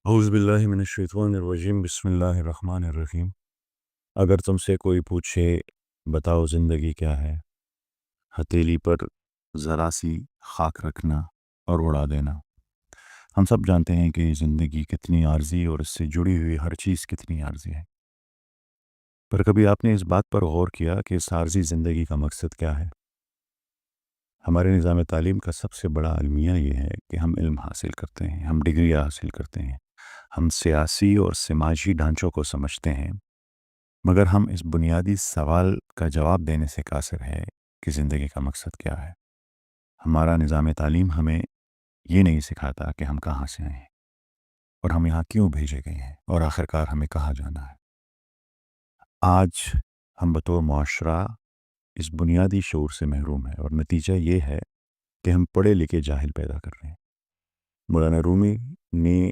اعوذ باللہ من الشیطان الرجیم بسم اللہ الرحمن الرحیم۔ اگر تم سے کوئی پوچھے بتاؤ زندگی کیا ہے، ہتھیلی پر ذرا سی خاک رکھنا اور اڑا دینا۔ ہم سب جانتے ہیں کہ زندگی کتنی عارضی اور اس سے جڑی ہوئی ہر چیز کتنی عارضی ہے، پر کبھی آپ نے اس بات پر غور کیا کہ اس عارضی زندگی کا مقصد کیا ہے؟ ہمارے نظام تعلیم کا سب سے بڑا المیہ یہ ہے کہ ہم علم حاصل کرتے ہیں، ہم ڈگریاں حاصل کرتے ہیں، ہم سیاسی اور سماجی ڈھانچوں کو سمجھتے ہیں، مگر ہم اس بنیادی سوال کا جواب دینے سے قاصر ہے کہ زندگی کا مقصد کیا ہے۔ ہمارا نظام تعلیم ہمیں یہ نہیں سکھاتا کہ ہم کہاں سے آئے ہیں اور ہم یہاں کیوں بھیجے گئے ہیں اور آخرکار ہمیں کہاں جانا ہے۔ آج ہم بطور معاشرہ اس بنیادی شعور سے محروم ہیں اور نتیجہ یہ ہے کہ ہم پڑھے لکھے جاہل پیدا کر رہے ہیں۔ مولانا رومی نے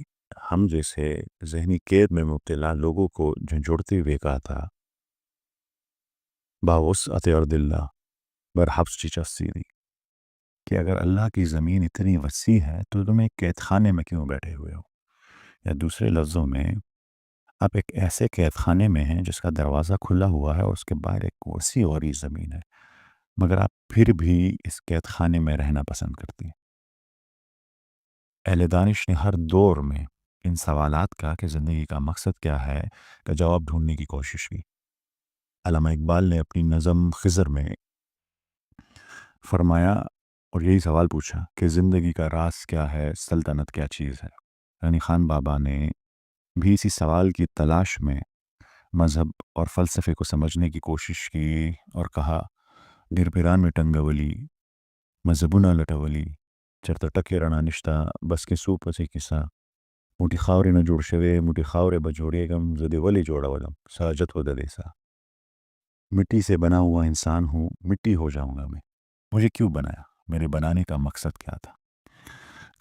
ہم جیسے ذہنی قید میں مبتلا لوگوں کو جھنجھوڑتے ہوئے کہا تھا، باوسعت ارض اللہ برحبس چچسیری، کہ اگر اللہ کی زمین اتنی وسیع ہے تو تم ایک قید خانے میں کیوں بیٹھے ہوئے ہو؟ یا دوسرے لفظوں میں، آپ ایک ایسے قید خانے میں ہیں جس کا دروازہ کھلا ہوا ہے اور اس کے باہر ایک وسیع اور زمین ہے، مگر آپ پھر بھی اس قید خانے میں رہنا پسند کرتی ہیں۔ اہل دانش نے ہر دور میں ان سوالات کا کہ زندگی کا مقصد کیا ہے کا جواب ڈھونڈنے کی کوشش کی۔ علامہ اقبال نے اپنی نظم خضر میں فرمایا اور یہی سوال پوچھا کہ زندگی کا راز کیا ہے، سلطنت کیا چیز ہے۔ غنی خان بابا نے بھی اسی سوال کی تلاش میں مذہب اور فلسفے کو سمجھنے کی کوشش کی اور کہا، گر پیران میں ٹنگولی مذہبنا لٹولی چرتا ٹکے رنا نشتا بس کے سو پسی کسا موٹی خاورے نہ جوڑ شوے موٹی خاورے بجوڑے گم زدے ولی جوڑا ولم ساجت ہو ددیسا۔ مٹی سے بنا ہوا انسان ہوں، مٹی ہو جاؤں گا میں، مجھے کیوں بنایا، میرے بنانے کا مقصد کیا تھا؟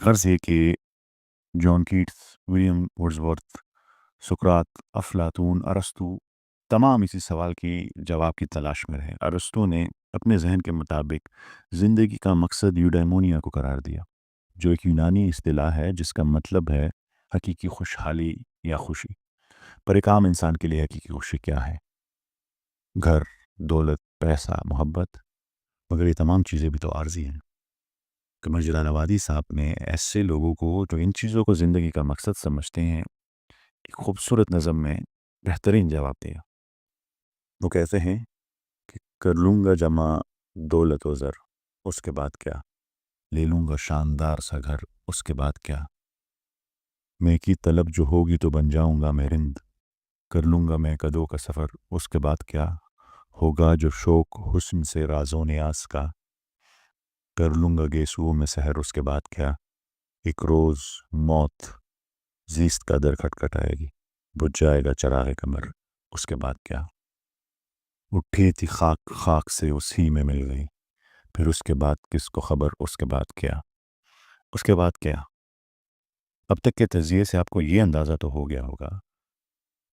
غرض یہ کہ جان کیٹس، ولیم ورڈزورتھ، سقراط، افلاطون، ارسطو تمام اسی سوال کی جواب کی تلاش میں رہے۔ ارسطو نے اپنے ذہن کے مطابق زندگی کا مقصد یوڈیمونیا کو قرار دیا، جو ایک یونانی اصطلاح ہے جس کا مطلب ہے حقیقی خوشحالی یا خوشی۔ پر ایک عام انسان کے لیے حقیقی خوشی کیا ہے؟ گھر، دولت، پیسہ، محبت، مگر یہ تمام چیزیں بھی تو عارضی ہیں۔ قمر جلال آبادی صاحب نے ایسے لوگوں کو جو ان چیزوں کو زندگی کا مقصد سمجھتے ہیں ایک خوبصورت نظم میں بہترین جواب دیا۔ وہ کہتے ہیں کہ کر لوں گا جمع دولت و زر، اس کے بعد کیا؟ لے لوں گا شاندار سا گھر، اس کے بعد کیا؟ میں کی طلب جو ہوگی تو بن جاؤں گا میں رند، کر لوں گا میں قدوں کا سفر، اس کے بعد کیا؟ ہوگا جو شوق حسن سے رازوں نیاز کا، کر لوں گا گیسوؤں میں سحر، اس کے بعد کیا؟ ایک روز موت زیست کا در کھٹکھٹائے گی، بجھ جائے گا چراغ قمر، اس کے بعد کیا؟ اٹھی تھی خاک خاک سے اسی میں مل گئی، پھر اس کے بعد کس کو خبر، اس کے بعد کیا؟ اس کے بعد کیا؟ اب تک کے تجزیے سے آپ کو یہ اندازہ تو ہو گیا ہوگا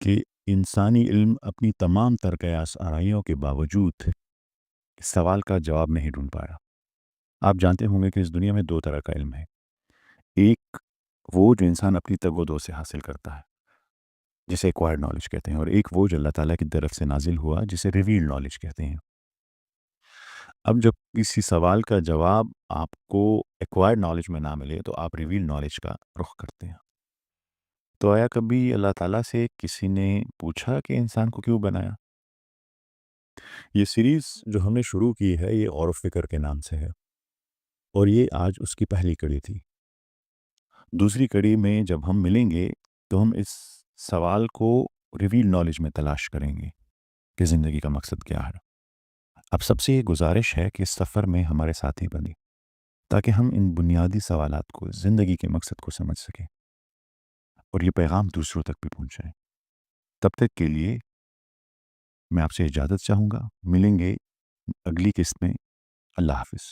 کہ انسانی علم اپنی تمام تر قیاس آرائیوں کے باوجود اس سوال کا جواب نہیں ڈھونڈ پایا۔ آپ جانتے ہوں گے کہ اس دنیا میں دو طرح کا علم ہے، ایک وہ جو انسان اپنی تگ و دو سے حاصل کرتا ہے جسے ایکوائرڈ نالج کہتے ہیں، اور ایک وہ جو اللہ تعالیٰ کی طرف سے نازل ہوا جسے ریویل نالج کہتے ہیں۔ اب جب کسی سوال کا جواب آپ کو ایکوائرڈ نالج میں نہ ملے تو آپ ریویل نالج کا رخ کرتے ہیں۔ تو آیا کبھی اللہ تعالیٰ سے کسی نے پوچھا کہ انسان کو کیوں بنایا؟ یہ سیریز جو ہم نے شروع کی ہے یہ غور و فکر کے نام سے ہے، اور یہ آج اس کی پہلی کڑی تھی۔ دوسری کڑی میں جب ہم ملیں گے تو ہم اس سوال کو ریویل نالج میں تلاش کریں گے کہ زندگی کا مقصد کیا ہے۔ اب سب سے یہ گزارش ہے کہ اس سفر میں ہمارے ساتھی بنیں تاکہ ہم ان بنیادی سوالات کو، زندگی کے مقصد کو سمجھ سکیں اور یہ پیغام دوسروں تک بھی پہنچائیں۔ تب تک کے لیے میں آپ سے اجازت چاہوں گا، ملیں گے اگلی قسط میں۔ اللہ حافظ۔